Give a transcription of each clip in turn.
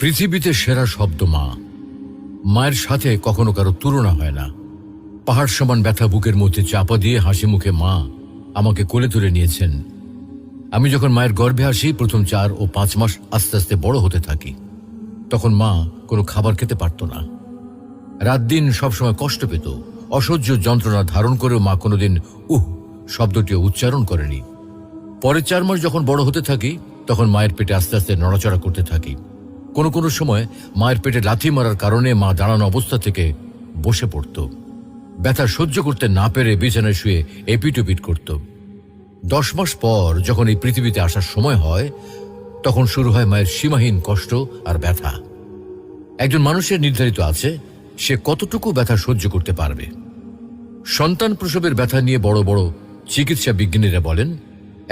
পৃথিবীতে সেরা শব্দ মা। মায়ের সাথে কখনো কারো তুলনা হয় না। পাহাড় সমান ব্যথা বুকের মধ্যে চাপা দিয়ে হাসি মুখে মা আমাকে কোলে তুলে নিয়েছেন। আমি যখন মায়ের গর্ভে আসি, প্রথম 4 ও 5 মাস আস্তে আস্তে বড় হতে থাকি। তখন মা কোনো খাবার খেতে পারত না। রাত দিন সবসময় কষ্ট পেত। অসহ্য যন্ত্রণা ধারণ করেও মা কোনোদিন শব্দটিও উচ্চারণ করেনি। পরে 4 মাস যখন বড় হতে থাকি, তখন মায়ের পেটে আস্তে আস্তে নড়াচড়া করতে থাকি। কোনো কোনো সময় মায়ের পেটে লাথি মারার কারণে মা দাঁড়ানো অবস্থা থেকে বসে পড়ত। ব্যথা সহ্য করতে না পেরে বিছানায় শুয়ে এপিট-ওপিট করত। 10 মাস পর যখন এই পৃথিবীতে আসার সময় হয়, তখন শুরু হয় মায়ের সীমাহীন কষ্ট আর ব্যথা। একজন মানুষের নির্ধারিত আছে সে কতটুকু ব্যথা সহ্য করতে পারবে। সন্তান প্রসবের ব্যথা নিয়ে বড় বড় চিকিৎসা বিজ্ঞানীরা বলেন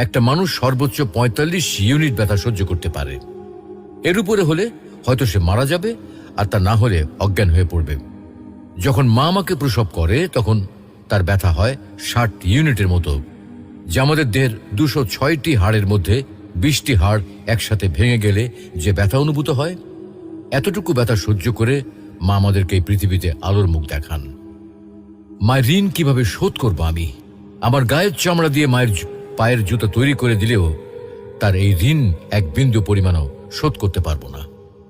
একটা মানুষ সর্বোচ্চ 45 ইউনিট ব্যথা সহ্য করতে পারে। এর উপরে হলে হয়তো সে মারা যাবে, আর তা না হলে অজ্ঞান হয়ে পড়বে। যখন মা আমাকে প্রসব করে তখন তার ব্যথা হয় 60 ইউনিটের মতো, যা আমাদের দেহের 206টি হাড়ের মধ্যে 20টি হাড় একসাথে ভেঙে গেলে যে ব্যথা অনুভূত হয়। এতটুকু ব্যথা সহ্য করে মা আমাদেরকে এই পৃথিবীতে আলোর মুখ দেখান। মায়ের ঋণ কিভাবে শোধ করব আমি? আমার গায়ের চামড়া দিয়ে মায়ের পায়ের জুতো তৈরি করে দিলেও তার এই ঋণ এক বিন্দু পরিমাণও শোধ করতে পারবো না।